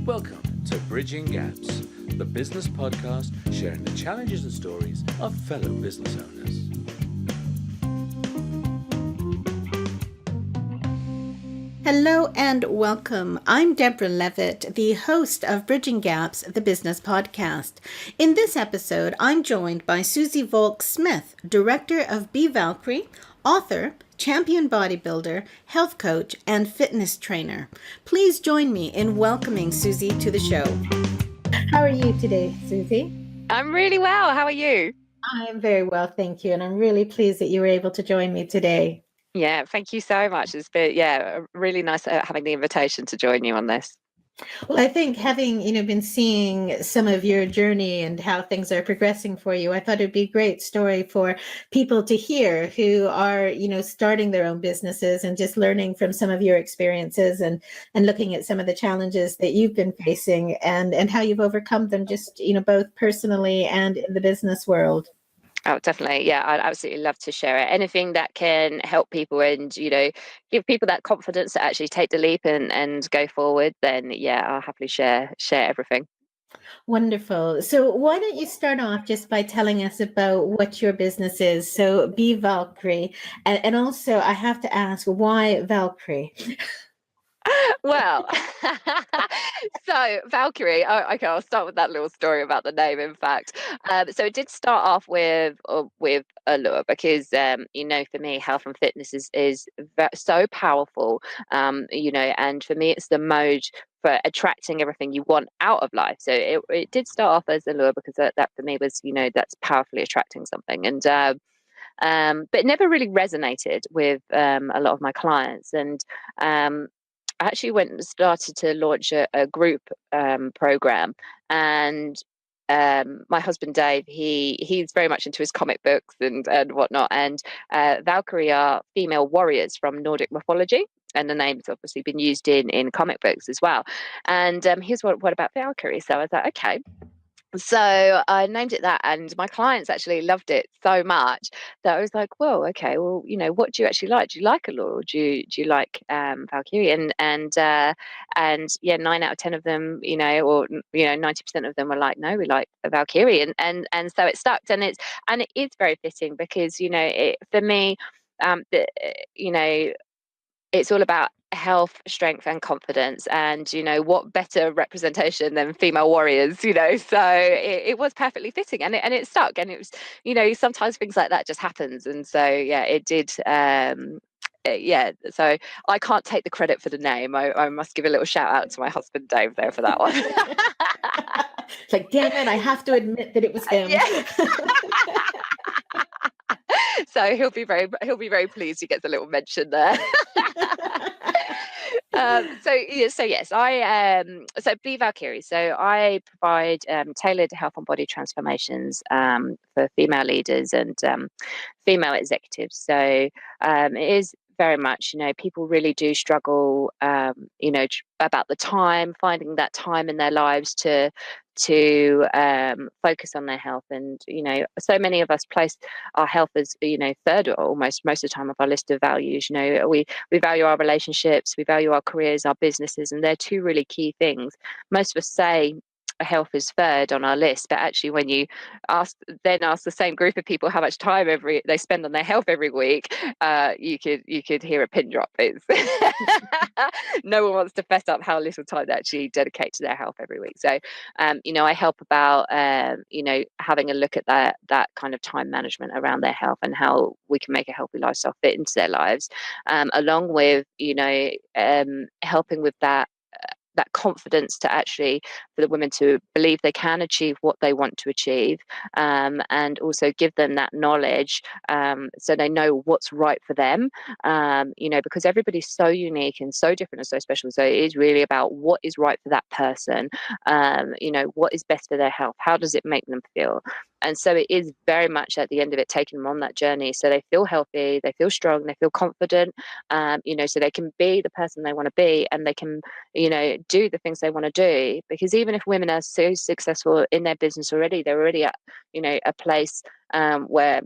Welcome to Bridging Gaps, the business podcast sharing the challenges and stories of fellow business owners. Hello and welcome. I'm Deborah Levitt, the host of Bridging Gaps, the business podcast. In this episode, I'm joined by Suzie Volkes-Smith, director of Be Valkyrie, author, champion bodybuilder, health coach, and fitness trainer. Please join me in welcoming Suzie to the show. How are you today, Suzie? I'm really well. How are you? I'm very well, thank you. And I'm really pleased that you were able to join me today. Yeah, thank you so much. It's been, really nice having the invitation to join you on this. Well, I think having, been seeing some of your journey and how things are progressing for you, I thought it'd be a great story for people to hear who are, starting their own businesses and just learning from some of your experiences and looking at some of the challenges that you've been facing and how you've overcome them just, both personally and in the business world. Oh, definitely. Yeah, I'd absolutely love to share it. Anything that can help people and, give people that confidence to actually take the leap and go forward, then yeah, I'll happily share everything. Wonderful. So why don't you start off just by telling us about what your business is? So Be Valkyrie. And also I have to ask, why Valkyrie? Well, so Valkyrie, okay, I'll start with that little story about the name, in fact. So it did start off with allure because, for me, health and fitness is so powerful, and for me, it's the mode for attracting everything you want out of life. So it did start off as allure because that for me was, that's powerfully attracting something. And but it never really resonated with a lot of my clients. And I actually went and started to launch a group program, and my husband Dave, he's very much into his comic books and whatnot. And Valkyrie are female warriors from Nordic mythology, and the name's obviously been used in comic books as well. And here's what about Valkyrie? So I was like, okay. So I named it that, and my clients actually loved it so much that I was like, "Whoa, okay. Well, what do you actually like? Do you like Allure? Or do you like Valkyrie?" And yeah, 9 out of 10 of them, or 90% of them were like, "No, we like Valkyrie," and so it stuck, and it is very fitting because for me, it's all about health, strength, and confidence. And what better representation than female warriors? So it was perfectly fitting, and it stuck. And it was, sometimes things like that just happens. And so yeah, it did. Yeah, so I can't take the credit for the name. I must give a little shout out to my husband Dave there for that one. It's like, damn it, I have to admit that it was him. Yeah. So he'll be very pleased he gets a little mention there. So yes, so Be Valkyrie. So I provide tailored health and body transformations for female leaders and female executives. So it is very much, people really do struggle, about the time, finding that time in their lives to focus on their health. And so many of us place our health as third, or almost most of the time, of our list of values. We value our relationships, we value our careers, our businesses, and they're two really key things. Most of us say health is third on our list, but actually when you ask the same group of people how much time they spend on their health every week, you could hear a pin drop. It's no one wants to fess up how little time they actually dedicate to their health every week. So I help about having a look at that kind of time management around their health and how we can make a healthy lifestyle fit into their lives, along with helping with that confidence to actually, for the women to believe they can achieve what they want to achieve, and also give them that knowledge, so they know what's right for them, because everybody's so unique and so different and so special. So it is really about what is right for that person, what is best for their health, how does it make them feel. And so it is very much at the end of it taking them on that journey so they feel healthy, they feel strong, they feel confident, so they can be the person they want to be, and they can, do the things they want to do. Because even if women are so successful in their business already, they're already at, a place where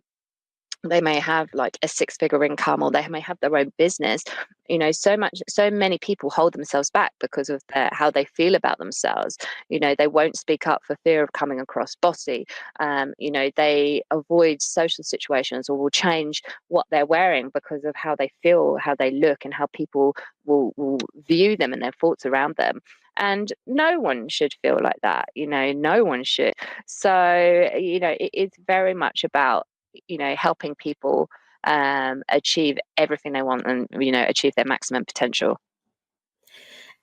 they may have like a 6-figure income, or they may have their own business. So many people hold themselves back because of how they feel about themselves. They won't speak up for fear of coming across bossy. They avoid social situations, or will change what they're wearing because of how they feel, how they look, and how people will view them and their thoughts around them. And no one should feel like that. No one should. So it's very much about helping people achieve everything they want, and achieve their maximum potential.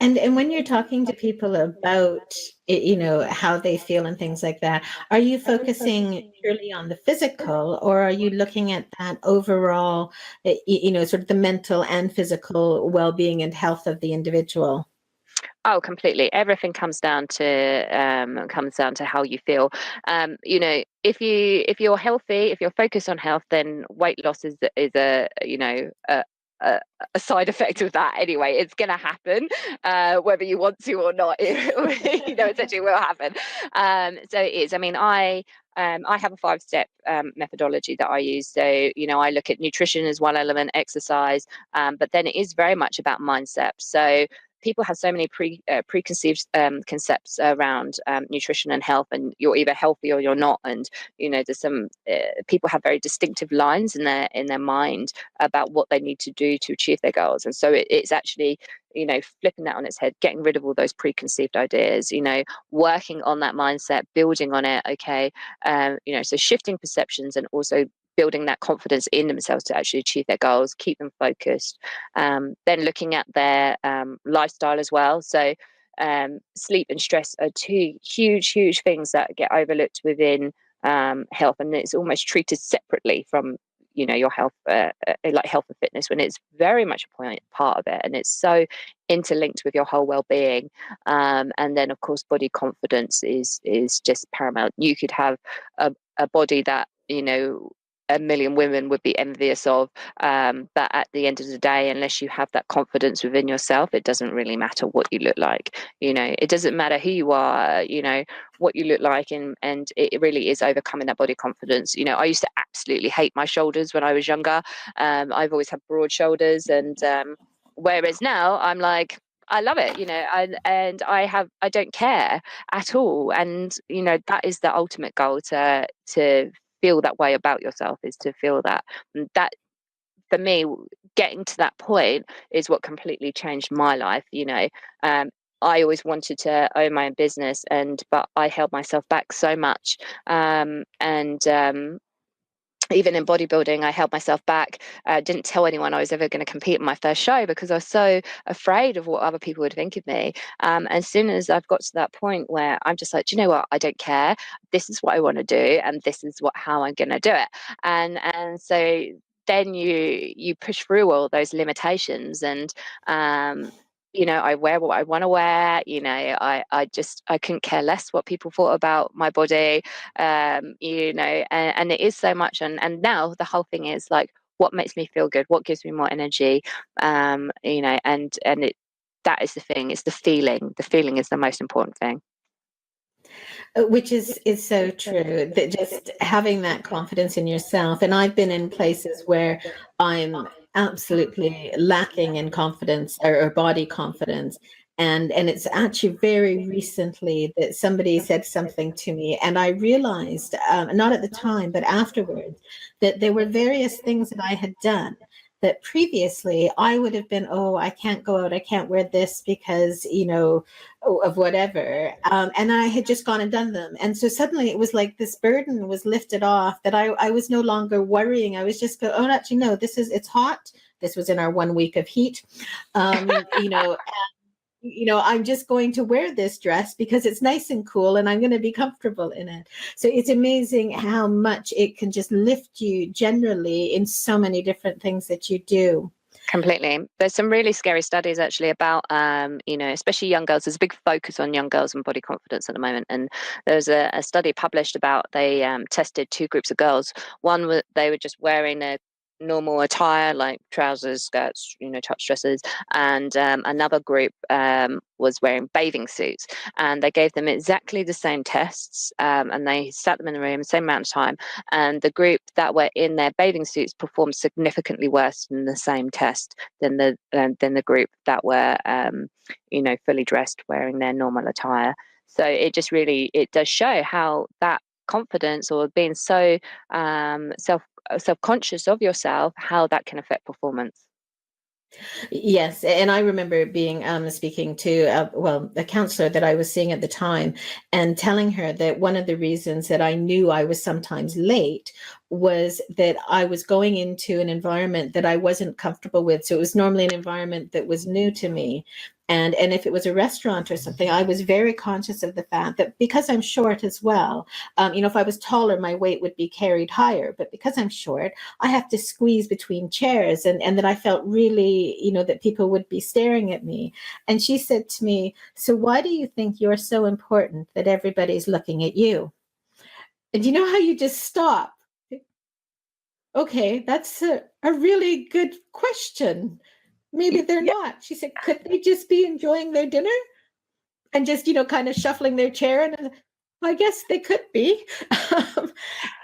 And when you're talking to people about how they feel and things like that, are you focusing purely on the physical, or are you looking at that overall, sort of the mental and physical well-being and health of the individual? Oh, completely. Everything comes down to how you feel. If you're healthy, if you're focused on health, then weight loss is a, a side effect of that anyway. It's going to happen, whether you want to or not. Essentially will happen. So it is. I mean, I have a 5-step methodology that I use. So, I look at nutrition as one element, exercise, but then it is very much about mindset. So people have so many preconceived concepts around nutrition and health, and you're either healthy or you're not. And there's some people have very distinctive lines in their mind about what they need to do to achieve their goals. And so it's actually flipping that on its head, getting rid of all those preconceived ideas, working on that mindset, building on it. Okay. So shifting perceptions, and also building that confidence in themselves to actually achieve their goals, keep them focused. Then looking at their lifestyle as well. So sleep and stress are two huge things that get overlooked within health, and it's almost treated separately from your health, like health and fitness, when it's very much a part of it, and it's so interlinked with your whole well-being. And then of course body confidence is just paramount. You could have a body that a million women would be envious of, but at the end of the day, unless you have that confidence within yourself, it doesn't really matter what you look like. It doesn't matter who you are, what you look like, and it really is overcoming that body confidence. I used to absolutely hate my shoulders when I was younger. I've always had broad shoulders, and whereas now I'm like, I love it, and I don't care at all. And that is the ultimate goal, to feel that way about yourself, is to feel that. And that, for me, getting to that point is what completely changed my life. I always wanted to own my own business, but I held myself back so much. And even in bodybuilding, I held myself back. Didn't tell anyone I was ever going to compete in my first show, because I was so afraid of what other people would think of me. As soon as I've got to that point where I'm just like, do you know what? I don't care. This is what I want to do, and this is how I'm going to do it. So then you push through all those limitations, and I wear what I want to wear. I couldn't care less what people thought about my body. And it is so much. And now the whole thing is like, what makes me feel good? What gives me more energy? And that is the thing. It's the feeling. The feeling is the most important thing. Which is so true, that just having that confidence in yourself. And I've been in places where I'm absolutely lacking in confidence, or body confidence. And it's actually very recently that somebody said something to me, and I realized, not at the time, but afterwards, that there were various things that I had done that previously I would have been, oh, I can't go out, I can't wear this because, of whatever. And I had just gone and done them. And so suddenly it was like this burden was lifted off, that I was no longer worrying. I was just oh, actually, no, it's hot. This was in our 1 week of heat. I'm just going to wear this dress because it's nice and cool, and I'm going to be comfortable in it. So it's amazing how much it can just lift you generally in so many different things that you do. Completely. There's some really scary studies actually about, especially young girls. There's a big focus on young girls and body confidence at the moment. And there's a study published about, they tested 2 groups of girls. One, they were just wearing normal attire like trousers, skirts, touch dresses, and another group was wearing bathing suits, and they gave them exactly the same tests, and they sat them in the room the same amount of time, and the group that were in their bathing suits performed significantly worse than the same test than the group that were fully dressed wearing their normal attire. So it does show how that confidence, or being so self-conscious of yourself, how that can affect performance. Yes, and I remember being speaking to a counselor that I was seeing at the time, and telling her that one of the reasons that I knew I was sometimes late was that I was going into an environment that I wasn't comfortable with. So it was normally an environment that was new to me. And if it was a restaurant or something, I was very conscious of the fact that, because I'm short as well, if I was taller, my weight would be carried higher. But because I'm short, I have to squeeze between chairs, and that I felt really, that people would be staring at me. And she said to me, "So why do you think you're so important that everybody's looking at you?" And you know how you just stop? Okay, that's a really good question. Maybe they're Yeah, not. She said, could they just be enjoying their dinner and just, kind of shuffling their chair? And I guess they could be. Um,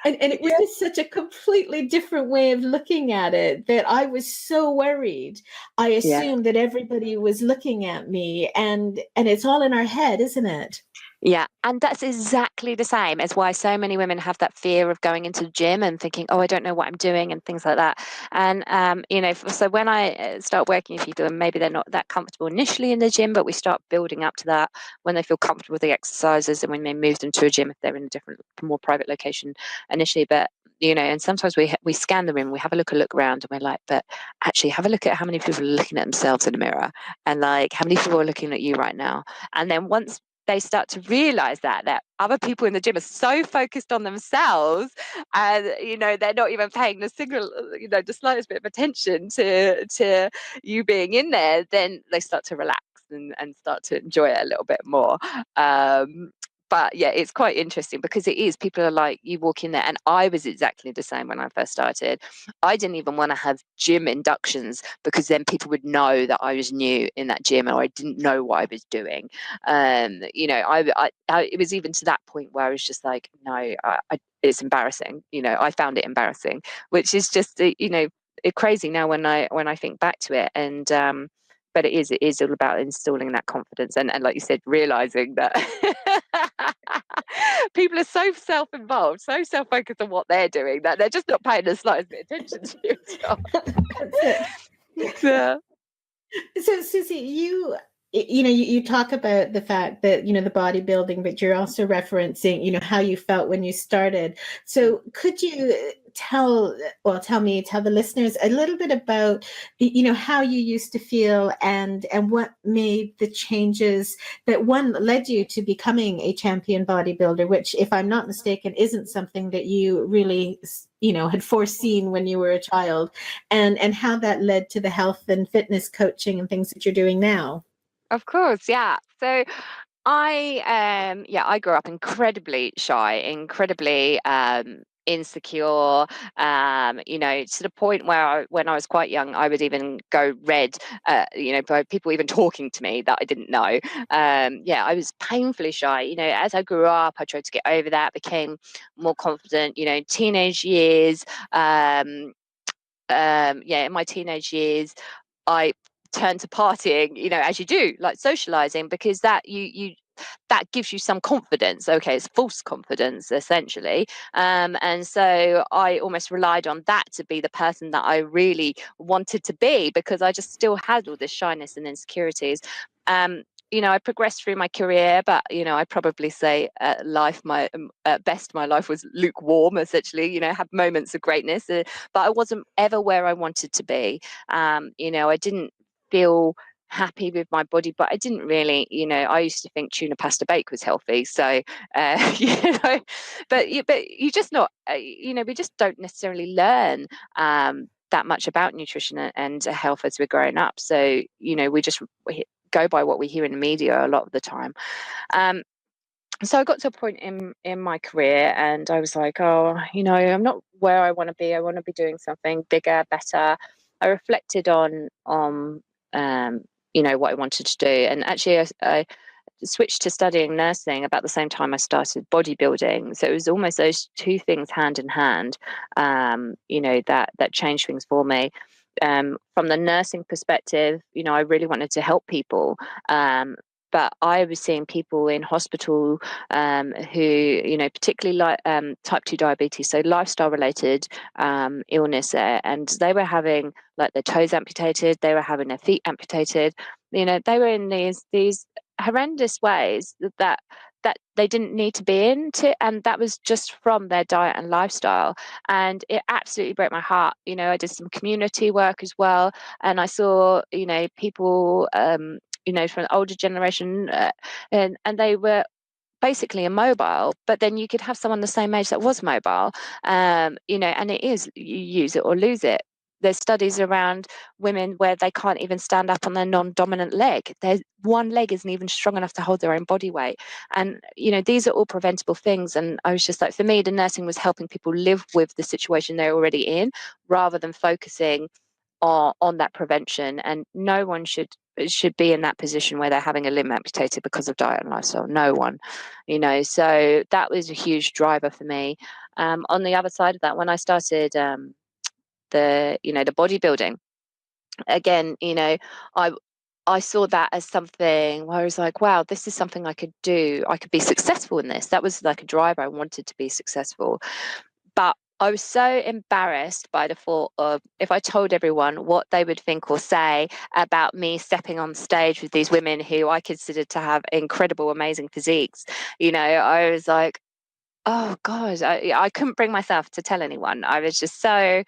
and it was yeah, just such a completely different way of looking at it, that I was so worried. I yeah. assumed that everybody was looking at me, and it's all in our head, isn't it? Yeah, and that's exactly the same as why so many women have that fear of going into the gym and thinking, "Oh, I don't know what I'm doing," and things like that. And so when I start working with people, and maybe they're not that comfortable initially in the gym, but we start building up to that when they feel comfortable with the exercises, and when they move them to a gym if they're in a different, more private location initially. But and sometimes we scan the room, we have a look around, and we're like, but actually, have a look at how many people are looking at themselves in the mirror, and like how many people are looking at you right now. And then once they start to realize that other people in the gym are so focused on themselves, and they're not even paying the slightest bit of attention to you being in there, then they start to relax and start to enjoy it a little bit more. But yeah, it's quite interesting because it is, people are like, you walk in there, and I was exactly the same when I first started. I didn't even want to have gym inductions, because then people would know that I was new in that gym or I didn't know what I was doing. It was even to that point where I was just like, no, it's embarrassing. I found it embarrassing, which is just, it's crazy now when I think back to it. And but it is all about installing that confidence, and like you said, realizing that people are so self-involved, so self-focused on what they're doing, that they're just not paying the slightest bit of attention to yourself. That's it. Yeah. So, Susie, you talk about the fact that, the bodybuilding, but you're also referencing, how you felt when you started. So could you tell the listeners a little bit about, how you used to feel, and what made the changes that one led you to becoming a champion bodybuilder, which, if I'm not mistaken, isn't something that you really, had foreseen when you were a child, and how that led to the health and fitness coaching and things that you're doing now. Of course, yeah. So I grew up incredibly shy, incredibly insecure, to the point where when I was quite young, I would even go red, by people even talking to me that I didn't know. I was painfully shy. As I grew up, I tried to get over that, became more confident. Teenage years, in my teenage years, I turned to partying, as you do, like socializing, because that gives you some confidence. Okay, it's false confidence essentially. And so I almost relied on that to be the person that I really wanted to be, because I just still had all this shyness and insecurities. I progressed through my career, but I probably say at best my life was lukewarm. Essentially, had moments of greatness, but I wasn't ever where I wanted to be. I didn't feel happy with my body, but I didn't really, I used to think tuna pasta bake was healthy. So, but you just not, we just don't necessarily learn that much about nutrition and health as we're growing up. So, we just go by what we hear in the media a lot of the time. Um, So I got to a point in my career, and I was like, oh, I'm not where I want to be. I want to be doing something bigger, better. I reflected on what I wanted to do, and actually I switched to studying nursing about the same time I started bodybuilding. So it was almost those two things hand in hand, that changed things for me. From the nursing perspective, I really wanted to help people. But I was seeing people in hospital who, particularly like type 2 diabetes, so lifestyle related illness, and they were having like their toes amputated, they were having their feet amputated. They were in these horrendous ways that they didn't need to be into, and that was just from their diet and lifestyle. And it absolutely broke my heart. I did some community work as well, and I saw people from the older generation, and they were basically immobile, but then you could have someone the same age that was mobile, and it is, you use it or lose it. There's studies around women where they can't even stand up on their non-dominant leg. Their one leg isn't even strong enough to hold their own body weight. And, these are all preventable things. And I was just like, for me, the nursing was helping people live with the situation they're already in, rather than focusing on that prevention. And no one should be in that position where they're having a limb amputated because of diet and lifestyle. No one, so that was a huge driver for me. On the other side of that, when I started the bodybuilding, again, I saw that as something where I was like, wow, this is something I could do. I could be successful in this. That was like a driver. I wanted to be successful. But I was so embarrassed by the thought of, if I told everyone what they would think or say about me stepping on stage with these women who I considered to have incredible, amazing physiques. I was like, oh God, I couldn't bring myself to tell anyone. I was just so,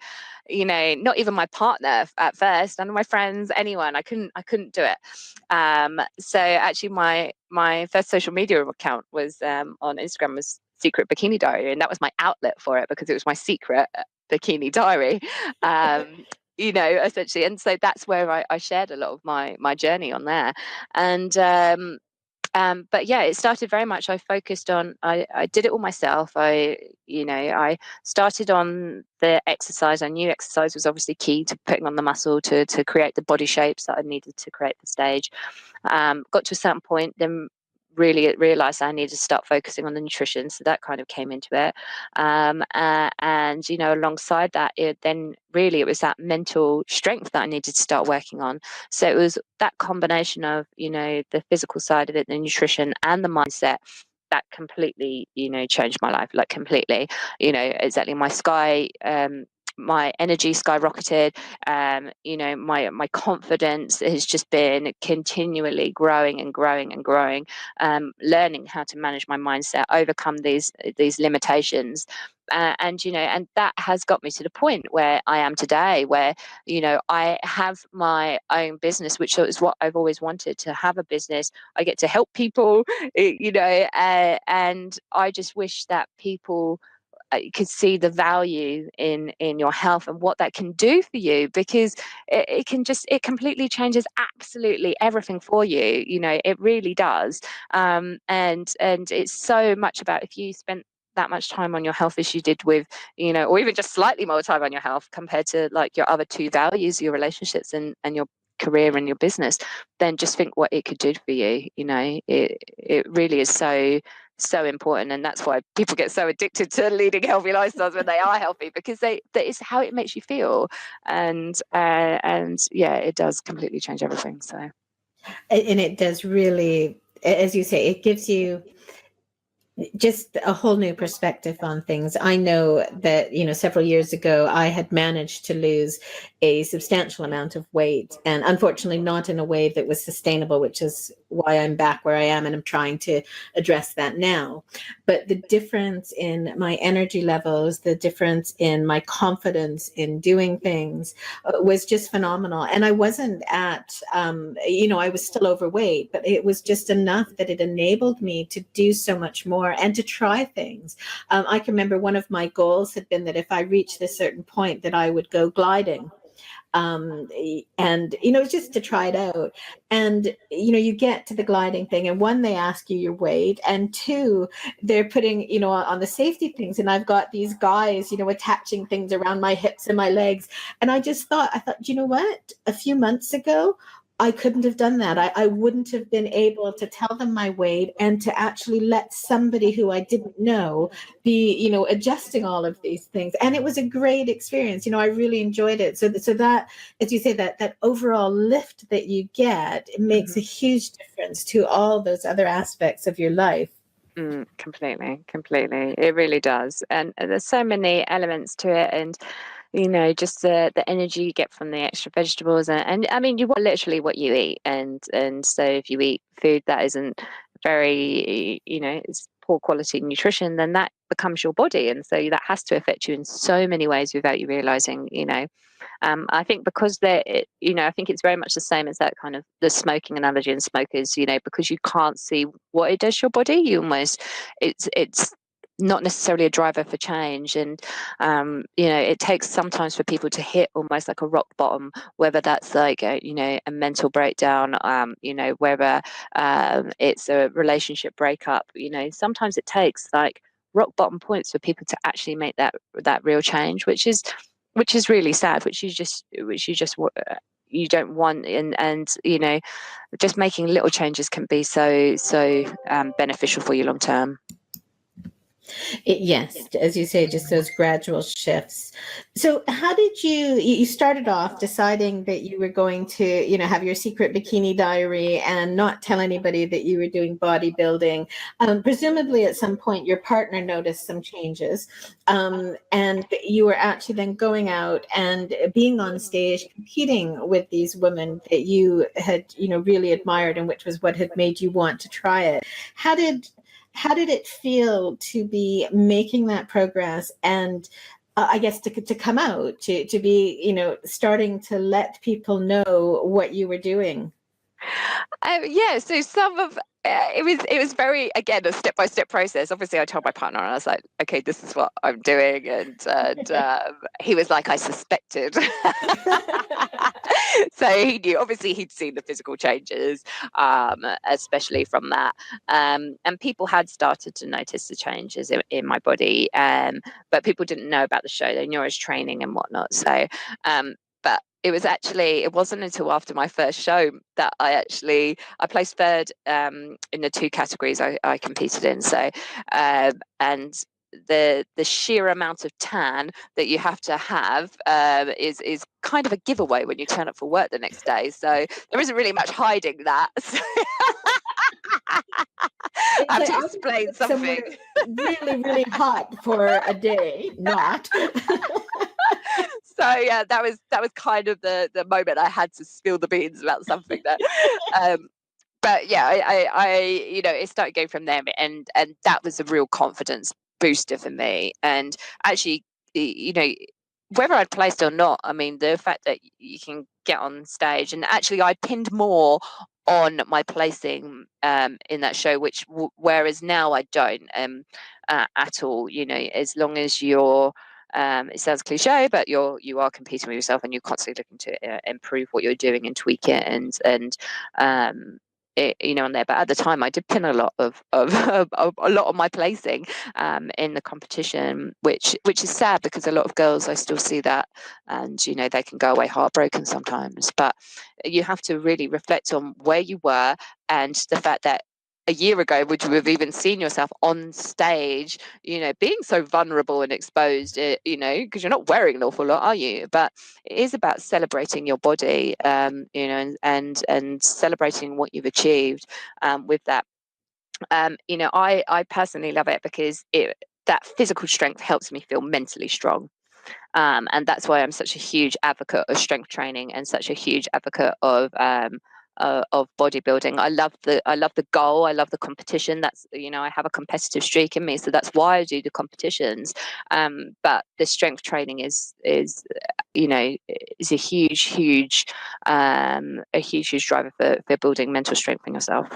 not even my partner at first, none of my friends, anyone. I couldn't do it. So actually, my first social media account was on Instagram, was Secret Bikini Diary, and that was my outlet for it, because it was my secret bikini diary. Essentially, and so that's where I shared a lot of my journey on there, and. But yeah, it started very much. I focused on. I did it all myself. I started on the exercise. I knew exercise was obviously key to putting on the muscle to create the body shapes that I needed to create the stage. Got to a certain point, then really realized I needed to start focusing on the nutrition. So that kind of came into it. And alongside that, it was that mental strength that I needed to start working on. So it was that combination of, the physical side of it, the nutrition and the mindset, that completely, changed my life, like completely, exactly. My energy skyrocketed. My confidence has just been continually growing and growing and growing. Learning how to manage my mindset, overcome these limitations, and that has got me to the point where I am today, where I have my own business, which is what I've always wanted, to have a business. I get to help people, and I just wish that people could see the value in your health and what that can do for you, because it completely changes absolutely everything for you. It really does. And it's so much about, if you spent that much time on your health as you did with, or even just slightly more time on your health compared to like your other two values, your relationships and your career and your business, then just think what it could do for you. It really is so important, and that's why people get so addicted to leading healthy lifestyles when they are healthy, because that is how it makes you feel, and yeah, it does completely change everything. So, and it does really, as you say, it gives you just a whole new perspective on things. I know that, several years ago, I had managed to lose a substantial amount of weight, and unfortunately not in a way that was sustainable, which is why I'm back where I am, and I'm trying to address that now. But the difference in my energy levels, the difference in my confidence in doing things was just phenomenal. And I wasn't I was still overweight, but it was just enough that it enabled me to do so much more and to try things. I can remember one of my goals had been that if I reached this certain point, that I would go gliding. And it's just to try it out. And you get to the gliding thing, and one, they ask you your weight, and two, they're putting on the safety things, and I've got these guys attaching things around my hips and my legs. And I thought, you know what, a few months ago I couldn't have done that. I wouldn't have been able to tell them my weight and to actually let somebody who I didn't know be, adjusting all of these things. And it was a great experience. I really enjoyed it. So that, as you say, that overall lift that you get, it makes a huge difference to all those other aspects of your life. Completely. It really does. And there's so many elements to it. And just the energy you get from the extra vegetables, and I mean, you want literally what you eat, and so if you eat food that isn't very, it's poor quality nutrition, then that becomes your body, and so that has to affect you in so many ways without you realizing. I think because I think it's very much the same as that kind of the smoking analogy and smokers, because you can't see what it does to your body, you almost, it's not necessarily a driver for change. And it takes sometimes for people to hit almost like a rock bottom, whether that's like a mental breakdown, whether it's a relationship breakup. Sometimes it takes like rock bottom points for people to actually make that real change, which is really sad, which you just you don't want. And just making little changes can be so beneficial for you long term. Yes, as you say, just those gradual shifts. So how did you started off deciding that you were going to, have your secret bikini diary and not tell anybody that you were doing bodybuilding. Presumably at some point your partner noticed some changes, and you were actually then going out and being on stage competing with these women that you had, really admired, and which was what had made you want to try it. How did it feel to be making that progress, and I guess to come out, to be, starting to let people know what you were doing? So some of it was very, again, a step-by-step process. Obviously I told my partner and I was like, okay, this is what I'm doing, and he was like, I suspected. So he knew, obviously he'd seen the physical changes, especially from that, and people had started to notice the changes in my body, but people didn't know about the show. They knew I was training and whatnot. So but it wasn't until after my first show that I placed third in the two categories I competed in. So and the sheer amount of tan that you have to have is kind of a giveaway when you turn up for work the next day. So there isn't really much hiding that. I have to explain something. Really, really hot for a day, not. So yeah, that was kind of the moment I had to spill the beans about something that. But yeah, I it started going from there, and that was a real confidence booster for me. And actually, whether I'd placed or not, I mean, the fact that you can get on stage, and actually I pinned more on my placing in that show, whereas now I don't at all. As long as you're it sounds cliche, but you are competing with yourself, and you're constantly looking to improve what you're doing and tweak it, and on there. But at the time, I did pin a lot of a lot of my placing in the competition, which is sad, because a lot of girls, I still see that, and they can go away heartbroken sometimes. But you have to really reflect on where you were, and the fact that a year ago, would you have even seen yourself on stage, being so vulnerable and exposed, because you're not wearing an awful lot, are you? But it is about celebrating your body, and celebrating what you've achieved with that. I personally love it because that physical strength helps me feel mentally strong. And that's why I'm such a huge advocate of strength training, and such a huge advocate of bodybuilding. I love the goal. I love the competition. That's I have a competitive streak in me, so that's why I do the competitions. But the strength training is a huge driver for building mental strength in yourself.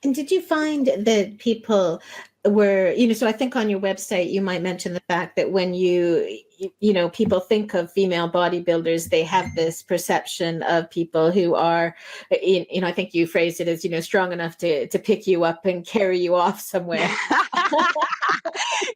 And did you find that people were, so I think on your website you might mention the fact that when people think of female bodybuilders, they have this perception of people who are, I think you phrased it as, strong enough to pick you up and carry you off somewhere.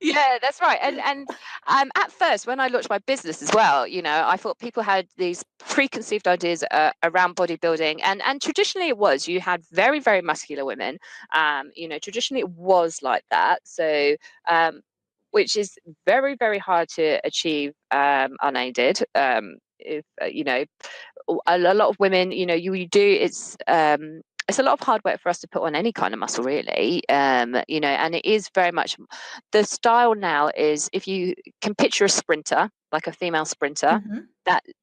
Yeah, that's right. And at first, when I launched my business as well, I thought people had these preconceived ideas around bodybuilding, and traditionally it was you had very, very muscular women. Traditionally it was like that. So which is very, very hard to achieve unaided. If a lot of women, you do, it's a lot of hard work for us to put on any kind of muscle, really. And it is very much the style now is, if you can picture a sprinter, like a female sprinter, Mm-hmm.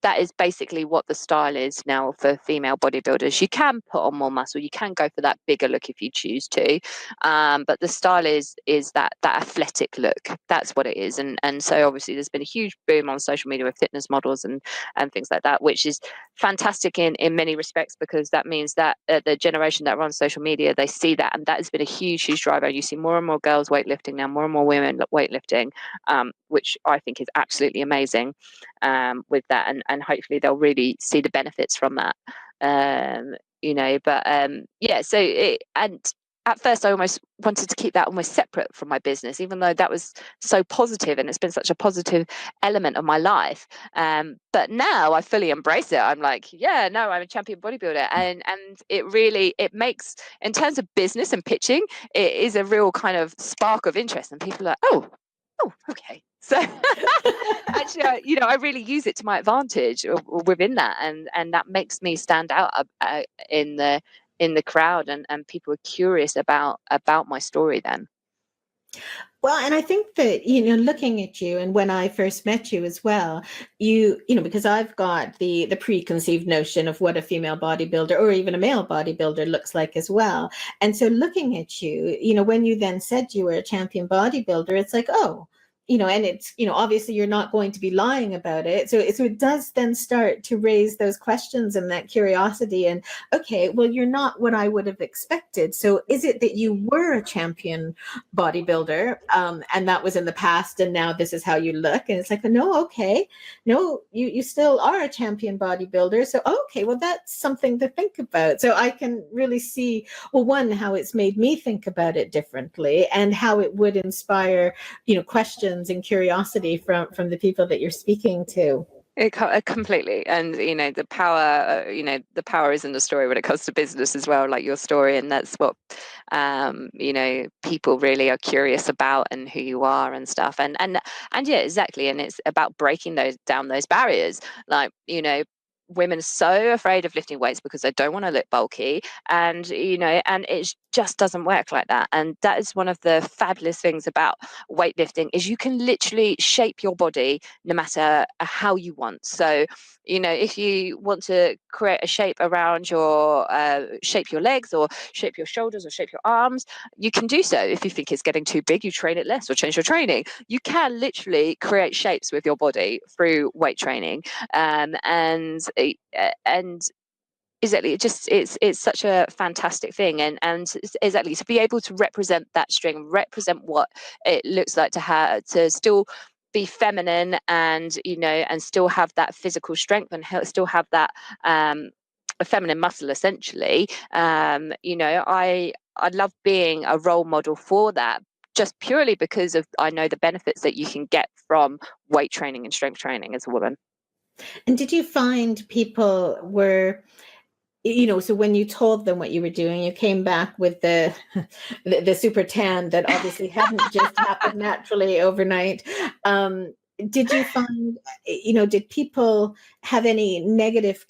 that is basically what the style is now for female bodybuilders. You can put on more muscle, you can go for that bigger look if you choose to, but the style is that athletic look. That's what it is. And so obviously there's been a huge boom on social media with fitness models and things like that, which is fantastic in many respects, because that means that the generation that runs social media, they see that, and that has been a huge driver. You see more and more girls weightlifting now, more and more women weightlifting, which I think is absolutely amazing, with that, and hopefully they'll really see the benefits from that. And at first I almost wanted to keep that almost separate from my business, even though that was so positive and it's been such a positive element of my life. But now I fully embrace it. I'm like, yeah, no, I'm a champion bodybuilder, and it makes, in terms of business and pitching, it is a real kind of spark of interest, and people are like, oh, okay. So actually, I really use it to my advantage within that, and that makes me stand out in the crowd, and people are curious about my story then. Well, and I think that, looking at you, and when I first met you as well, because I've got the preconceived notion of what a female bodybuilder or even a male bodybuilder looks like as well. And so looking at you, when you then said you were a champion bodybuilder, it's like, oh, and it's, obviously you're not going to be lying about it. So it does then start to raise those questions and that curiosity. And okay, well, you're not what I would have expected. So is it that you were a champion bodybuilder, and that was in the past, and now this is how you look? And it's like, no, okay, no, you still are a champion bodybuilder. So okay, well, that's something to think about. So I can really see, well, one, how it's made me think about it differently, and how it would inspire questions and curiosity from the people that you're speaking to. Completely. And the power is in the story when it comes to business as well, like your story. And that's what people really are curious about, and who you are and stuff. And yeah, exactly. And it's about breaking down those barriers. Like, women are so afraid of lifting weights because they don't want to look bulky, and and it just doesn't work like that. And that is one of the fabulous things about weightlifting, is you can literally shape your body no matter how you want. So if you want to create a shape around your shape your legs, or shape your shoulders, or shape your arms, you can do so. If you think it's getting too big, you train it less or change your training. You can literally create shapes with your body through weight training. And exactly, it's such a fantastic thing. And exactly, to be able to represent that string, represent what it looks like to still be feminine, and and still have that physical strength, and still have that a feminine muscle, essentially. I love being a role model for that, just purely because of, I know the benefits that you can get from weight training and strength training as a woman. And did you find people were, so when you told them what you were doing, you came back with the super tan that obviously hadn't just happened naturally overnight. Did you find, did people have any negative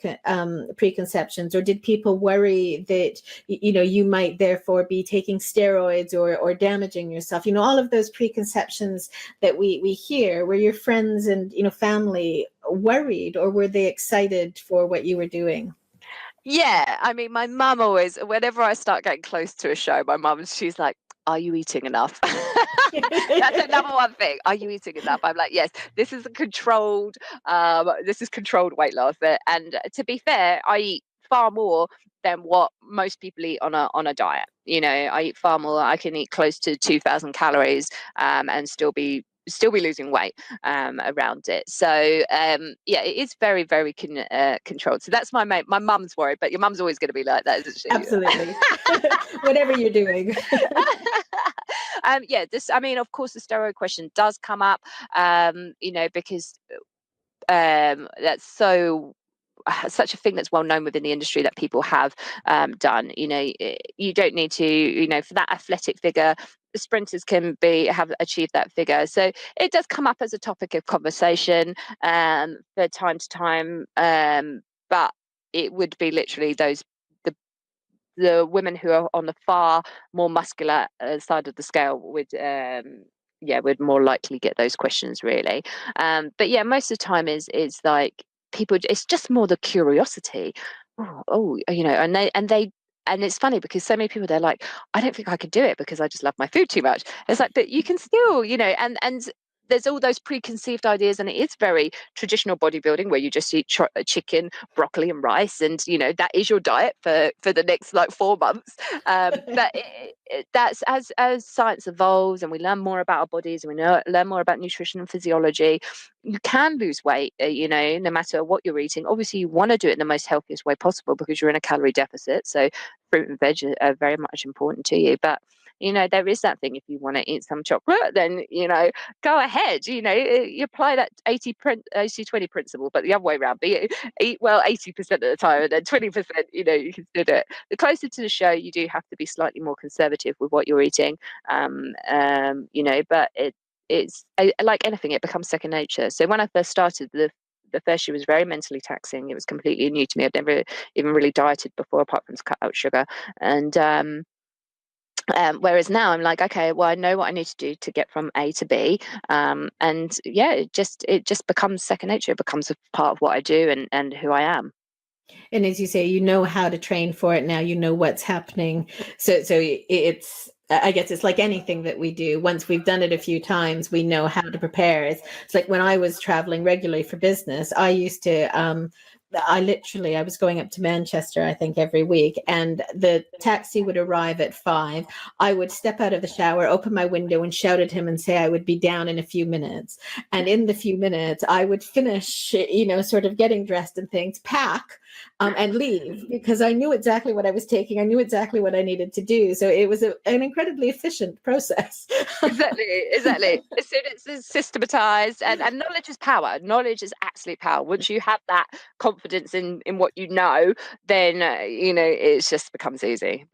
preconceptions, or did people worry that, you might therefore be taking steroids or damaging yourself? All of those preconceptions that we hear. Were your friends and, family worried, or were they excited for what you were doing? Yeah, I mean, my mum always, whenever I start getting close to a show, she's like, "Are you eating enough?" That's the number one thing. Are you eating enough? I'm like, yes, this is controlled weight loss. And to be fair, I eat far more than what most people eat on a diet. I eat far more. I can eat close to 2,000 calories and still be losing weight around it. So yeah, it is very, very controlled. So that's my mum's worry, but your mum's always going to be like that, isn't she? Absolutely. Whatever you're doing. Yeah, I mean, of course, the steroid question does come up, because that's such a thing that's well known within the industry that people have done. You don't need to, for that athletic figure, the sprinters can have achieved that figure. So it does come up as a topic of conversation for time to time, but it would be literally the women who are on the far more muscular side of the scale would more likely get those questions, really. But yeah, most of the time is like people, it's just more the curiosity. And it's funny because so many people, they're like, I don't think I could do it because I just love my food too much. It's like, but you can still, and there's all those preconceived ideas, and it is very traditional bodybuilding where you just eat chicken, broccoli, and rice, and that is your diet for the next like 4 months. But that's as science evolves and we learn more about our bodies and we learn more about nutrition and physiology, you can lose weight. No matter what you're eating. Obviously, you want to do it in the most healthiest way possible because you're in a calorie deficit. So fruit and veg are very much important to you, but there is that thing. If you want to eat some chocolate, then go ahead. You apply that 80-20 principle, but the other way around. But you eat well 80% of the time, and then 20%, you can still do it. The closer to the show, you do have to be slightly more conservative with what you're eating. But it's like anything, it becomes second nature. So when I first started, the first year was very mentally taxing. It was completely new to me. I'd never even really dieted before, apart from to cut out sugar. And whereas now I'm like, okay, well, I know what I need to do to get from A to B, and yeah, it just becomes second nature. It becomes a part of what I do and who I am. And as you say, you know how to train for it now. You know what's happening. So it's, I guess it's like anything that we do. Once we've done it a few times, we know how to prepare. It's like when I was traveling regularly for business, I used to, I was going up to Manchester, I think, every week, and the taxi would arrive at 5. I would step out of the shower, open my window, and shout at him and say I would be down in a few minutes. And in the few minutes, I would finish, sort of getting dressed and things, pack, and leave, because I knew exactly what I was taking. I knew exactly what I needed to do. So it was an incredibly efficient process. Exactly. As soon as it's systematized, and knowledge is power. Knowledge is absolute power. Once you have that confidence in what you know, then it just becomes easy.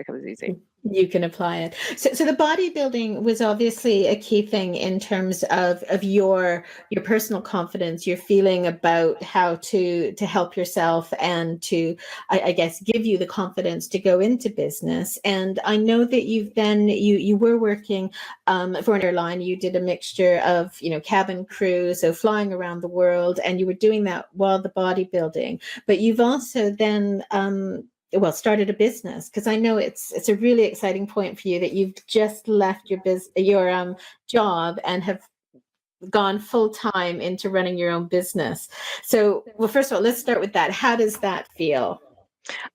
You can apply it. So the bodybuilding was obviously a key thing in terms of your personal confidence, your feeling about how to help yourself and to, I guess, give you the confidence to go into business. And I know that you were working for an airline. You did a mixture of, cabin crew, so flying around the world, and you were doing that while the bodybuilding. But you've also then started a business, because I know it's a really exciting point for you that you've just left your job and have gone full time into running your own business. So, well, first of all, let's start with that. How does that feel?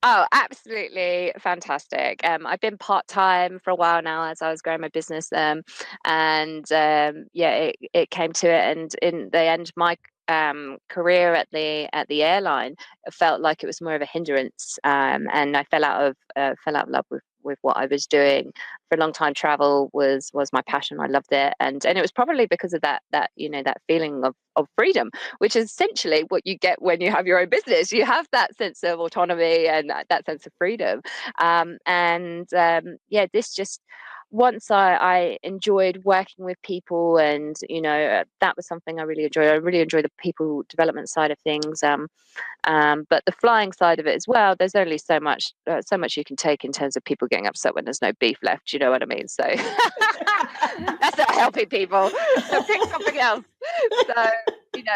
Oh, absolutely fantastic. I've been part-time for a while now as I was growing my business. It came to it, and in the end, my career at the airline felt like it was more of a hindrance, and I fell out of love with what I was doing. For a long time, travel was my passion. I loved it, and it was probably because of that that feeling of freedom, which is essentially what you get when you have your own business. You have that sense of autonomy and that sense of freedom. This just, once I enjoyed working with people, and that was something I really enjoyed. I really enjoy the people development side of things. But the flying side of it as well, there's only so much you can take in terms of people getting upset when there's no beef left. You know what I mean? So that's not helping people. So pick something else. So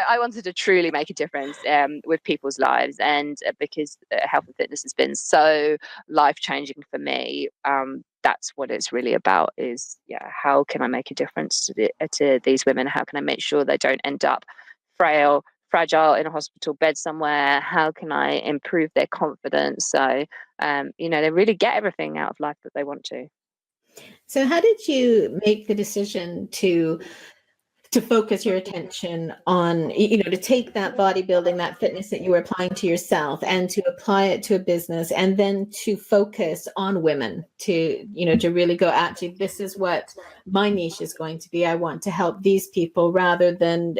I wanted to truly make a difference with people's lives, and because health and fitness has been so life-changing for me, that's what it's really about. Is how can I make a difference to these women? How can I make sure they don't end up frail, fragile in a hospital bed somewhere, how can I improve their confidence? So, they really get everything out of life that they want to. So how did you make the decision to focus your attention on, to take that bodybuilding, that fitness that you were applying to yourself and to apply it to a business, and then to focus on women, to really go, actually, this is what my niche is going to be. I want to help these people rather than,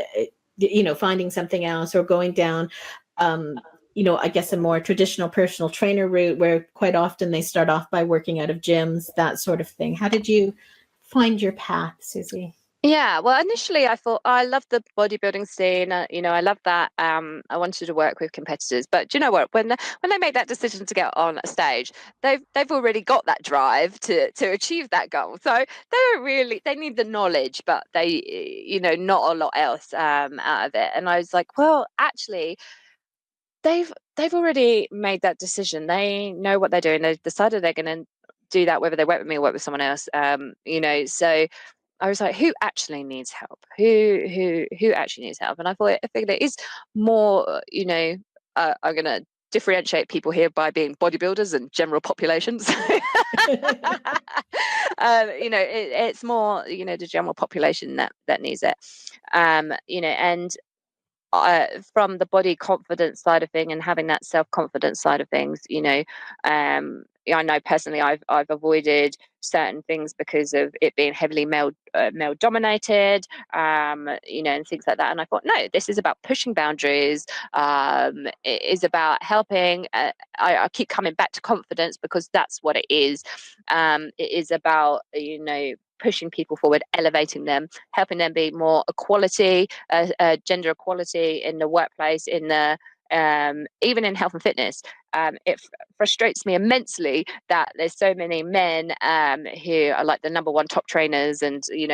finding something else or going down, I guess a more traditional personal trainer route where quite often they start off by working out of gyms, that sort of thing. How did you find your path, Suzie? Yeah, well, initially I thought I loved the bodybuilding scene. I love that. I wanted to work with competitors, but do you know what? When they make that decision to get on a stage, they've already got that drive to achieve that goal. So they need the knowledge, but not a lot else out of it. And I was like, well, actually, they've already made that decision. They know what they're doing. They've decided they're going to do that, whether they work with me or work with someone else. So I was like, who actually needs help? Who actually needs help? And I think there is more, I'm going to differentiate people here by being bodybuilders and general populations. It's more, the general population that needs it. And from the body confidence side of thing and having that self-confidence side of things, I know personally I've avoided certain things because of it being heavily male dominated, and things like that. And I thought, no, this is about pushing boundaries. It is about helping. I keep coming back to confidence because that's what it is. It is about, pushing people forward, elevating them, helping them be more equality, gender equality in the workplace, in the even in health and fitness. It frustrates me immensely that there's so many men who are like the number one top trainers and in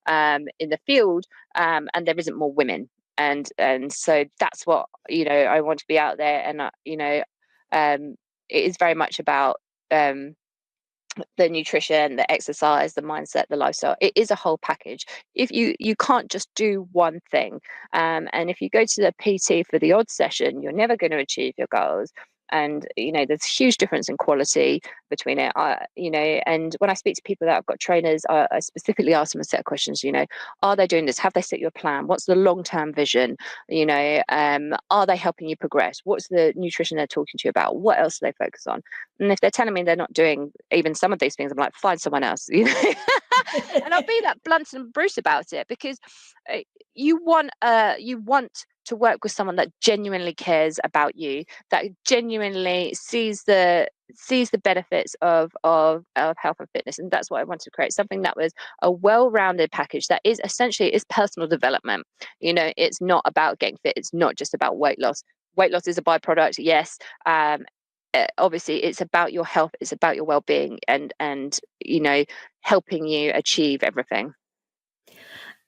the field, and there isn't more women. And so that's what I want to be out there, and it is very much about the nutrition, the exercise, the mindset, the lifestyle. It is a whole package. If you can't just do one thing, and if you go to the PT for the odd session, you're never going to achieve your goals. And there's a huge difference in quality between it. And when I speak to people that have got trainers, I specifically ask them a set of questions. Are they doing this? Have they set you a plan? What's the long-term vision? Are they helping you progress? What's the nutrition they're talking to you about? What else do they focus on? And if they're telling me they're not doing even some of these things, I'm like, find someone else. And I'll be that blunt and Bruce about it, because you want to work with someone that genuinely cares about you, that genuinely sees the benefits of health and fitness. And that's what I wanted to create, something that was a well-rounded package that is essentially is personal development. It's not about getting fit. It's not just about weight loss. Weight loss is a byproduct, yes. Obviously it's about your health, it's about your well-being, and helping you achieve everything.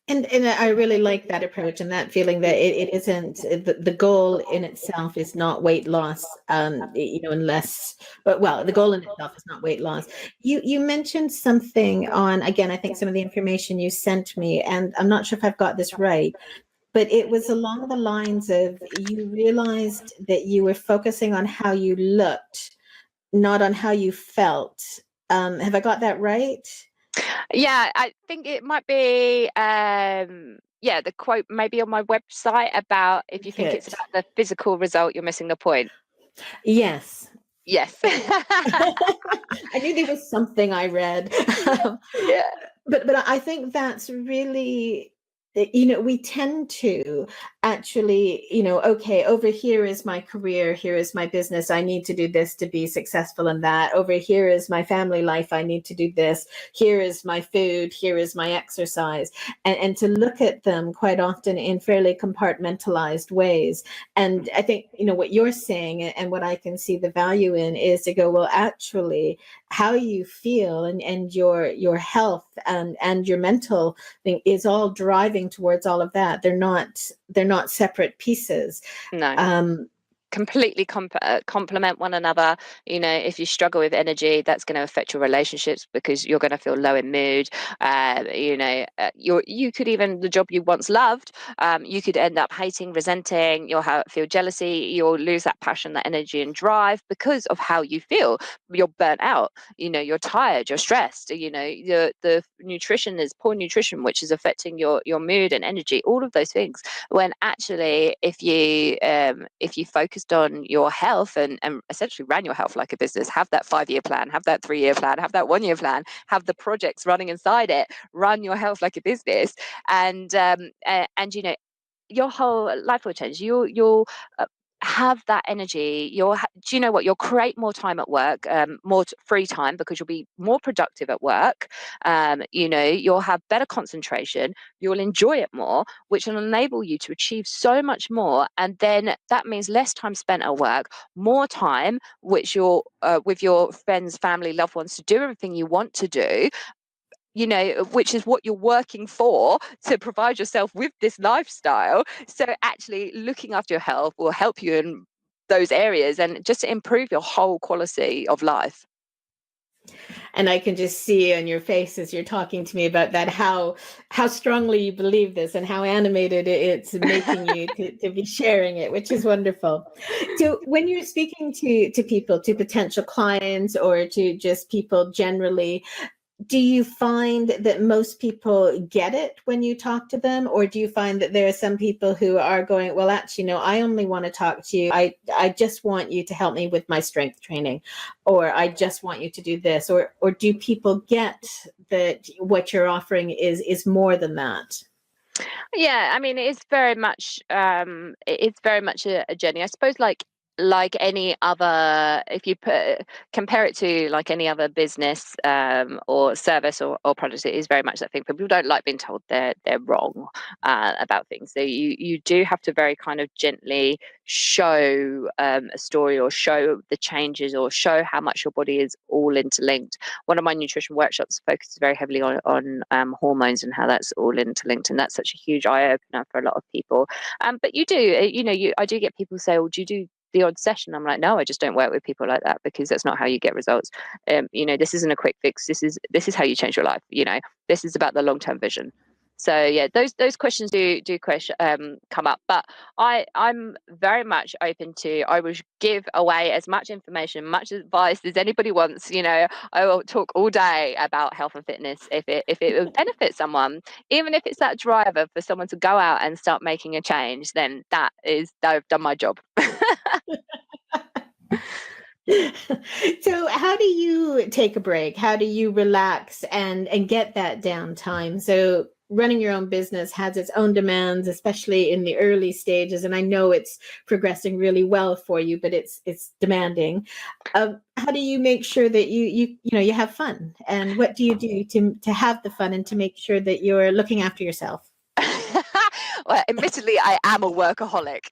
And I really like that approach and that feeling that it isn't the goal in itself is not weight loss, unless, but well, the goal in itself is not weight loss. You mentioned something on, again, I think some of the information you sent me, and I'm not sure if I've got this right, but it was along the lines of you realized that you were focusing on how you looked, not on how you felt. Have I got that right? Yeah, I think it might be the quote maybe on my website about, if you think it's Good. about the physical result, you're missing the point. Yes. Yes. I knew there was something I read. Yeah. But I think that's really, we tend to actually, okay, over here is my career, here is my business, I need to do this to be successful in that. Over here is my family life, I need to do this. Here is my food, here is my exercise. And to look at them quite often in fairly compartmentalized ways. And I think, what you're saying and what I can see the value in is to go, well, actually, how you feel and your health and your mental thing is all driving towards all of that. They're not separate pieces. No. completely complement one another. If you struggle with energy, that's going to affect your relationships because you're going to feel low in mood. You could even, the job you once loved, you could end up hating, resenting. You'll feel jealousy. You'll lose that passion, that energy and drive because of how you feel. You're burnt out. You're tired. You're stressed. The nutrition is poor nutrition, which is affecting your mood and energy. All of those things. When actually, if you focused on your health and essentially ran your health like a business, have that 5-year plan, have that 3-year plan, have that 1-year plan, have the projects running inside it, run your health like a business, and your whole life will change. You'll have that energy. Do you know what? You'll create more time at work, more free time, because you'll be more productive at work. You'll have better concentration. You'll enjoy it more, which will enable you to achieve so much more. And then that means less time spent at work, more time which you're with your friends, family, loved ones, to do everything you want to do, which is what you're working for, to provide yourself with this lifestyle. So actually looking after your health will help you in those areas and just to improve your whole quality of life. And I can just see on your face as you're talking to me about that, how strongly you believe this and how animated it's making you to be sharing it, which is wonderful. So when you're speaking to people, to potential clients or to just people generally, do you find that most people get it when you talk to them? Or do you find that there are some people who are going, well, actually, no, I only want to talk to you. I just want you to help me with my strength training, or I just want you to do this. Or do people get that what you're offering is more than that? Yeah, I mean, it's very much a journey. I suppose like any other, if you compare it to like any other business or service or product, it is very much that thing. People don't like being told they're wrong about things. So you do have to very kind of gently show a story, or show the changes, or show how much your body is all interlinked. One of my nutrition workshops focuses very heavily on hormones and how that's all interlinked, and that's such a huge eye opener for a lot of people. But you do, I do get people say, "Oh, do you do the odd session?" I'm like, no, I just don't work with people like that, because that's not how you get results. This isn't a quick fix. This is how you change your life. This is about the long-term vision. So yeah, those questions do come up, but I'm very much open to. I will give away as much information, much advice as anybody wants. I will talk all day about health and fitness if it will benefit someone, even if it's that driver for someone to go out and start making a change. Then I've done my job. So how do you take a break? How do you relax and get that downtime? So running your own business has its own demands, especially in the early stages. And I know it's progressing really well for you, but it's demanding. How do you make sure that you have fun? And what do you do to have the fun and to make sure that you're looking after yourself? Well, admittedly, I am a workaholic.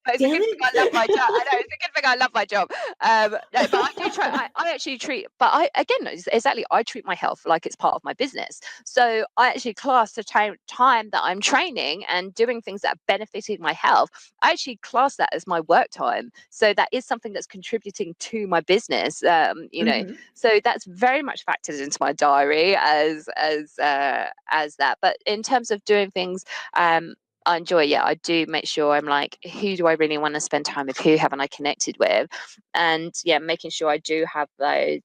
But it's a Damn good thing I love my job. I know, it's a good thing I love my job. No, but I do try. I actually treat. But I treat my health like it's part of my business. So I actually class the time that I'm training and doing things that are benefiting my health. I actually class that as my work time. So that is something that's contributing to my business. Mhm. So that's very much factored into my diary as that. But in terms of doing things, I enjoy, yeah, I do make sure I'm like, who do I really want to spend time with? Who haven't I connected with? And yeah, making sure I do have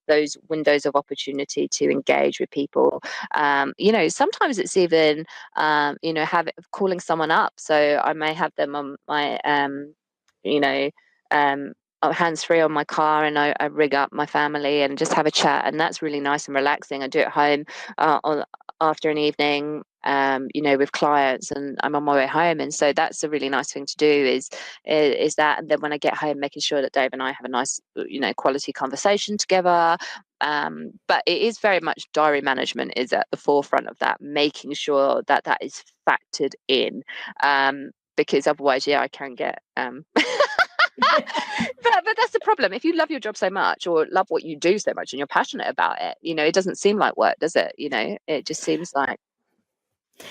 those windows of opportunity to engage with people. Sometimes it's even, calling someone up. So I may have them on my, you know, hands free on my car, and I rig up my family and just have a chat. And that's really nice and relaxing. I do it at home after an evening, with clients, and I'm on my way home. And so that's a really nice thing to do is that. And then when I get home, making sure that Dave and I have a nice, quality conversation together. But it is very much diary management is at the forefront of that, making sure that that is factored in. Because otherwise, yeah, I can get but that's the problem. If you love your job so much, or love what you do so much, and you're passionate about it, it doesn't seem like work, does it? It just seems like,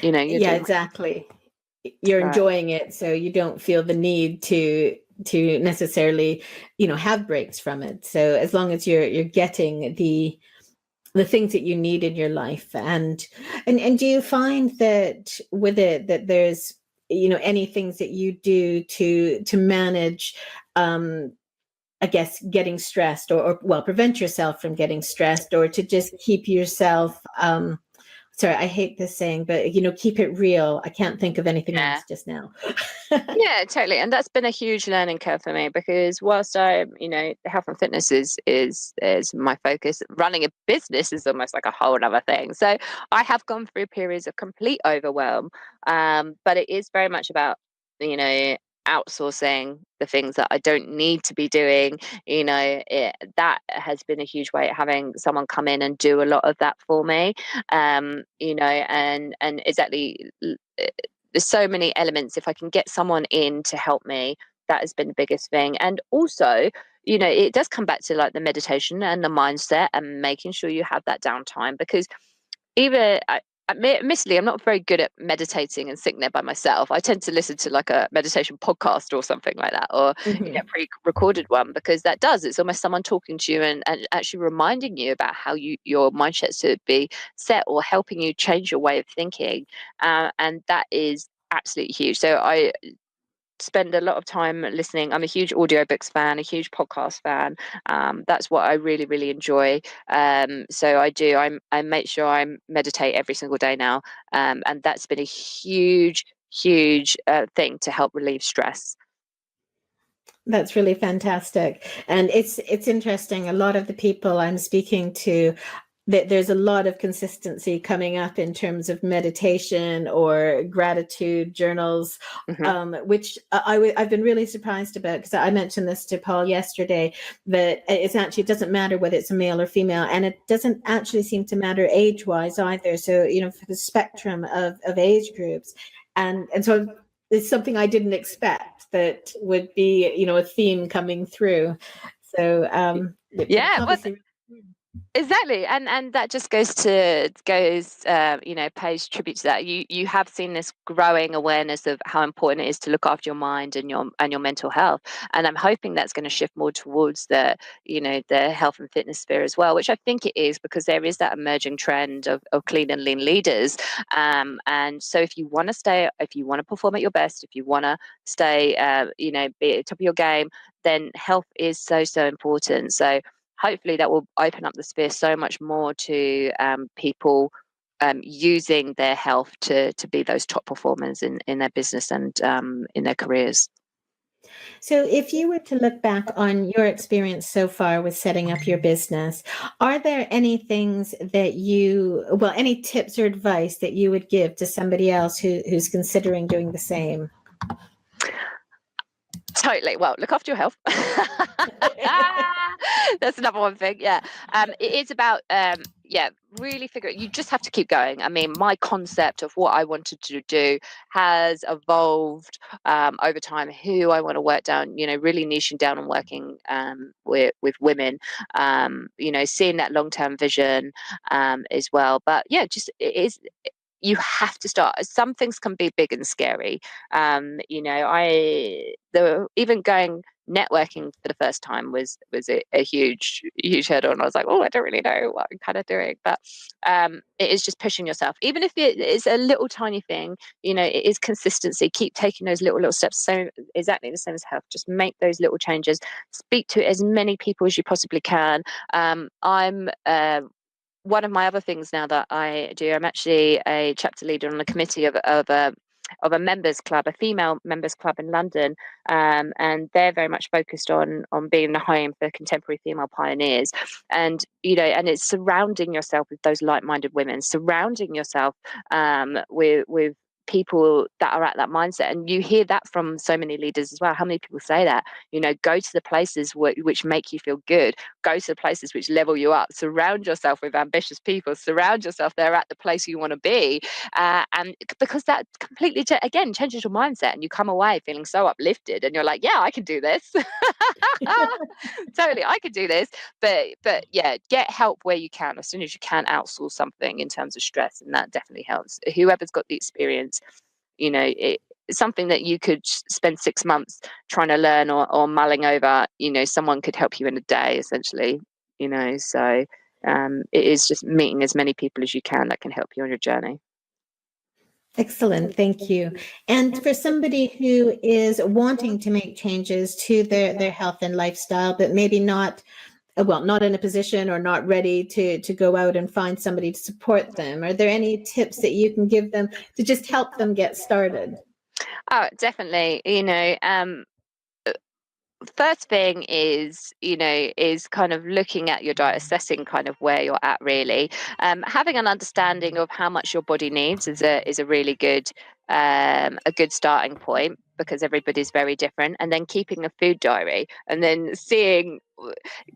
you're Yeah, doing. exactly. you're Right. enjoying it, so you don't feel the need to necessarily, have breaks from it. So as long as you're getting the things that you need in your life. And do you find that with it that there's, any things that you do to manage, I guess, getting stressed, or well, prevent yourself from getting stressed, or to just keep yourself, sorry, I hate this saying, but keep it real. I can't think of anything Yeah. else just now. Yeah, totally. And that's been a huge learning curve for me because whilst I, health and fitness is my focus, running a business is almost like a whole other thing. So I have gone through periods of complete overwhelm. But it is very much about, you know, outsourcing the things that I don't need to be doing. That has been a huge way, having someone come in and do a lot of that for me. And exactly, there's so many elements. If I can get someone in to help me, that has been the biggest thing. And also, it does come back to like the meditation and the mindset and making sure you have that downtime, because even admittedly, I'm not very good at meditating and sitting there by myself. I tend to listen to like a meditation podcast or something like that, or Mhm. pre-recorded one, because it's almost someone talking to you and actually reminding you about how your mindset should be set, or helping you change your way of thinking. And that is absolutely huge. So I spend a lot of time listening. I'm a huge audiobooks fan, a huge podcast fan. That's what I really, really enjoy. So I do. I make sure I meditate every single day now, and that's been a huge, huge thing to help relieve stress. That's really fantastic. And it's interesting. A lot of the people I'm speaking to, that there's a lot of consistency coming up in terms of meditation or gratitude journals, Hmm. which I've been really surprised about, because I mentioned this to Paul yesterday, that it doesn't matter whether it's a male or female, and it doesn't actually seem to matter age wise either. So, for the spectrum of age groups. And so it's something I didn't expect that would be, a theme coming through. So, but it's Yeah, well, obviously. exactly, and that just pays tribute to that. You have seen this growing awareness of how important it is to look after your mind and your mental health, and I'm hoping that's going to shift more towards the health and fitness sphere as well, which I think it is, because there is that emerging trend of clean and lean leaders. And so if you want to perform at your best, if you want to stay, be at the top of your game, then health is so, so important. So hopefully that will open up the sphere so much more to people using their health to be those top performers in their business and in their careers. So, if you were to look back on your experience so far with setting up your business, are there any things that any tips or advice that you would give to somebody else who's considering doing the same? Totally. Well, look after your health. That's another one thing. Yeah. It is about really figure it. You just have to keep going. I mean, my concept of what I wanted to do has evolved over time. Who I want to work down, really niching down and working with women. Seeing that long term vision as well. But yeah, just it is. You have to start. Some things can be big and scary. Even going networking for the first time was a huge hurdle, and I was like, oh, I don't really know what I'm kind of doing. But it is just pushing yourself, even if it is a little tiny thing. It is consistency. Keep taking those little steps. So exactly the same as health. Just make those little changes. Speak to as many people as you possibly can. I'm One of my other things now that I do, I'm actually a chapter leader on the committee of a members club, a female members club in London, and they're very much focused on being the home for contemporary female pioneers. And and it's surrounding yourself with those like-minded women, surrounding yourself with people that are at that mindset. And you hear that from so many leaders as well. How many people say that? Go to the places which make you feel good. Go to the places which level you up. Surround yourself with ambitious people. Surround yourself there at the place you want to be. And because that completely, again, changes your mindset, and you come away feeling so uplifted, and you're like, yeah, I can do this. Totally, I could do this. But yeah, get help where you can. As soon as you can, outsource something in terms of stress, and that definitely helps. Whoever's got the experience, something that you could spend 6 months trying to learn or mulling over, someone could help you in a day, essentially. So it is just meeting as many people as you can that can help you on your journey. Excellent. Thank you. And for somebody who is wanting to make changes to their health and lifestyle, but maybe not in a position or not ready to go out and find somebody to support them, are there any tips that you can give them to just help them get started? Oh, definitely. First thing is kind of looking at your diet, assessing kind of where you're at, really. Having an understanding of how much your body needs is a really good a good starting point, because everybody's very different. And then keeping a food diary, and then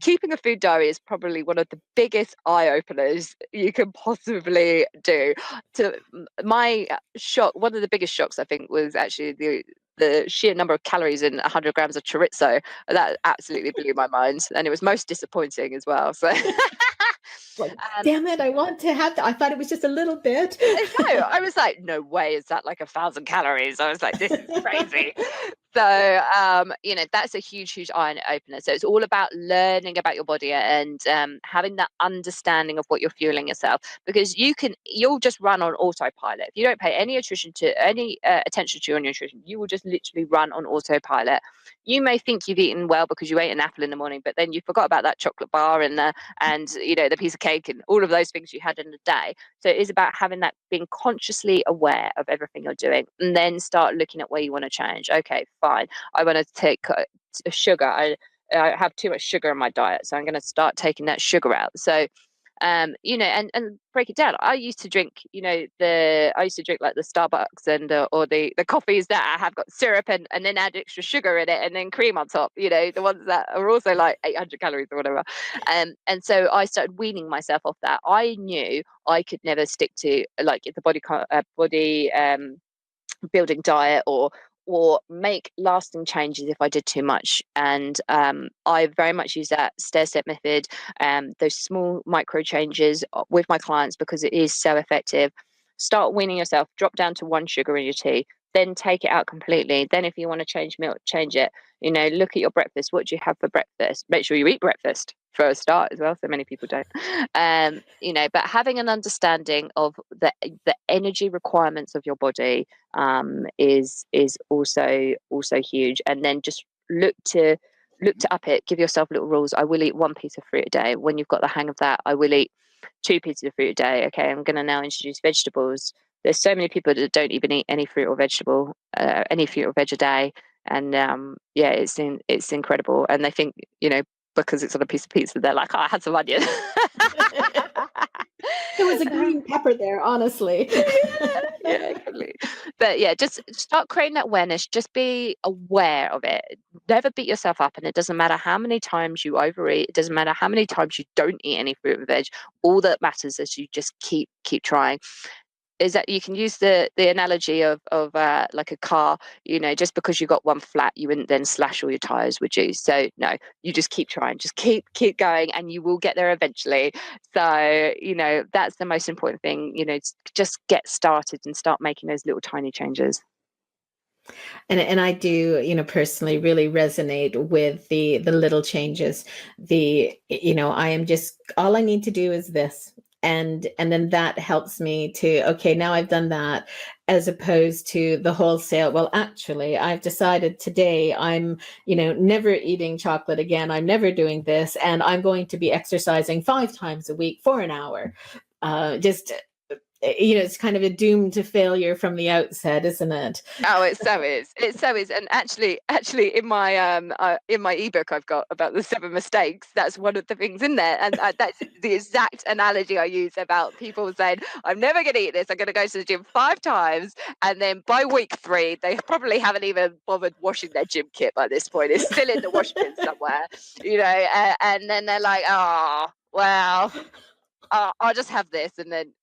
keeping a food diary is probably one of the biggest eye openers you can possibly do. To my shock, one of the biggest shocks, I think, was actually the sheer number of calories in 100 grams of chorizo. That absolutely blew my mind, and it was most disappointing as well. So Like, damn it, I want to have that. I thought it was just a little bit. no, I was like, no way is that like 1,000 calories. I was like, this is crazy. So, that's a huge eye opener. So it's all about learning about your body and having that understanding of what you're fueling yourself, because you'll just run on autopilot. If you don't pay any attention to your nutrition, you will just literally run on autopilot. You may think you've eaten well because you ate an apple in the morning, but then you forgot about that chocolate bar and the piece of cake and all of those things you had in the day. So it is about having that, being consciously aware of everything you're doing, and then start looking at where you want to change. Okay, fine. I want to take sugar. I have too much sugar in my diet, so I'm going to start taking that sugar out. So and break it down. I used to drink like the Starbucks and or the coffees that have got syrup and then add extra sugar in it and then cream on top, the ones that are also like 800 calories or whatever. And so I started weaning myself off that. I knew I could never stick to like the body building diet or make lasting changes if I did too much. And I very much use that stair-step method, those small micro changes with my clients, because it is so effective. Start weaning yourself, drop down to 1 sugar in your tea, then take it out completely. Then if you want to change milk, change it. Look at your breakfast. What do you have for breakfast? Make sure you eat breakfast for a start as well. So many people don't. But having an understanding of the energy requirements of your body is also huge. And then just look to up it. Give yourself little rules. I will eat 1 piece of fruit a day. When you've got the hang of that, I will eat 2 pieces of fruit a day. Okay, I'm going to now introduce vegetables. There's so many people that don't even eat any fruit or vegetable, any fruit or veg a day, and it's incredible. And they think because it's on a piece of pizza, they're like, oh, I had some onion. There was a green pepper there, honestly. Yeah, completely. But yeah, just start creating that awareness. Just be aware of it. Never beat yourself up, and it doesn't matter how many times you overeat. It doesn't matter how many times you don't eat any fruit and veg. All that matters is you just keep trying. Is that you can use the analogy of like a car. Just because you got one flat, you wouldn't then slash all your tires, would you? So no, you just keep trying, just keep going, and you will get there eventually. So that's the most important thing. Just get started and start making those little tiny changes. And I do, personally really resonate with the little changes. I am just, all I need to do is this. And then that helps me to, okay, now I've done that, as opposed to the wholesale. Well, actually, I've decided today I'm, never eating chocolate again. I'm never doing this. And I'm going to be exercising 5 times a week for an hour. It's kind of a doom to failure from the outset, isn't it? Oh, it so is. And actually in my ebook I've got about the 7 mistakes, that's one of the things in there. And that's the exact analogy I use about people saying, I'm never going to eat this, I'm going to go to the gym 5 times, and then by week 3 they probably haven't even bothered washing their gym kit by this point. It's still in the wash bin somewhere, and then they're like, oh well, I'll just have this, and then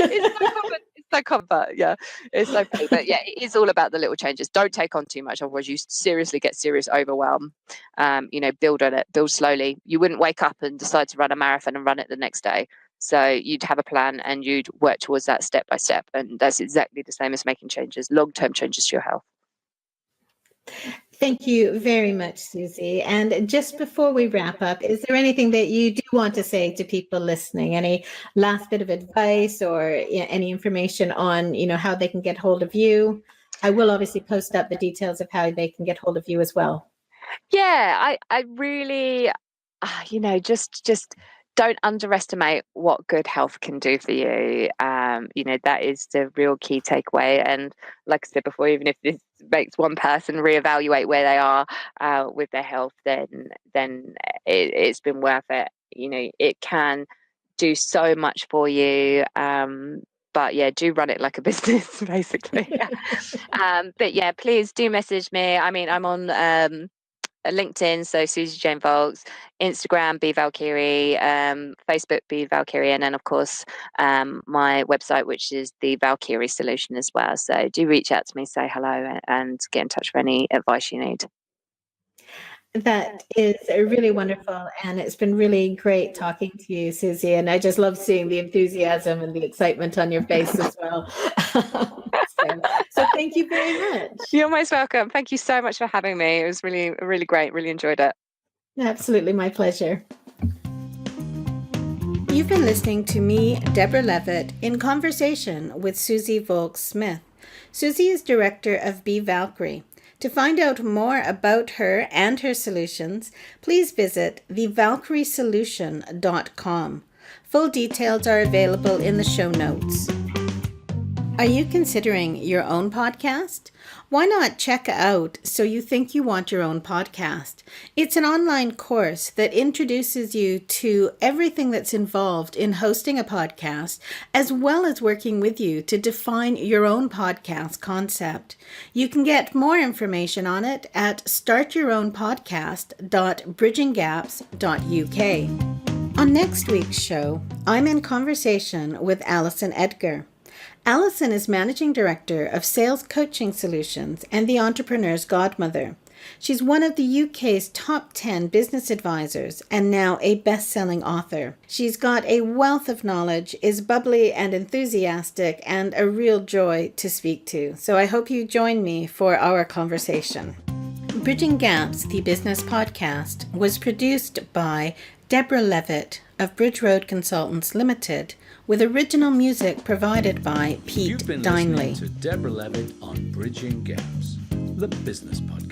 It's so common. It's so common, but yeah, it's so funny. But yeah, it is all about the little changes. Don't take on too much, otherwise you seriously get serious overwhelm. Build on it, build slowly. You wouldn't wake up and decide to run a marathon and run it the next day. So you'd have a plan and you'd work towards that step by step. And that's exactly the same as making changes, long-term changes to your health. Thank you very much, Suzie. And just before we wrap up, is there anything that you do want to say to people listening? Any last bit of advice or any information on, how they can get hold of you? I will obviously post up the details of how they can get hold of you as well. Yeah, I really, just don't underestimate what good health can do for you. That is the real key takeaway. And like I said before, even if this makes one person reevaluate where they are with their health, then it's been worth it. It can do so much for you. But yeah, do run it like a business, basically. But yeah, please do message me. I mean, I'm on LinkedIn, so Suzie Jane Volkes, Instagram, B Valkyrie, Facebook, B Valkyrie, and then of course my website, which is the Valkyrie Solution as well. So do reach out to me, say hello, and get in touch for any advice you need. That is really wonderful. And it's been really great talking to you, Suzie. And I just love seeing the enthusiasm and the excitement on your face as well. So thank you very much. You're most welcome. Thank you so much for having me. It was really, really great. Really enjoyed it. Absolutely, my pleasure. You've been listening to me, Deborah Levitt, in conversation with Suzie Volkes Smith. Suzie is director of B Valkyrie. To find out more about her and her solutions, please visit thevalkyriesolution.com. Full details are available in the show notes. Are you considering your own podcast? Why not check out So You Think You Want Your Own Podcast? It's an online course that introduces you to everything that's involved in hosting a podcast, as well as working with you to define your own podcast concept. You can get more information on it at startyourownpodcast.bridginggaps.uk. On next week's show, I'm in conversation with Alison Edgar. Alison is Managing Director of Sales Coaching Solutions and the Entrepreneur's Godmother. She's one of the UK's top 10 business advisors and now a best-selling author. She's got a wealth of knowledge, is bubbly and enthusiastic, and a real joy to speak to. So I hope you join me for our conversation. Bridging Gaps, the business podcast, was produced by Deborah Levitt of Bridge Road Consultants Limited, with original music provided by Pete You've been Dineley. listening to Deborah Levitt on Bridging Gaps, the business podcast.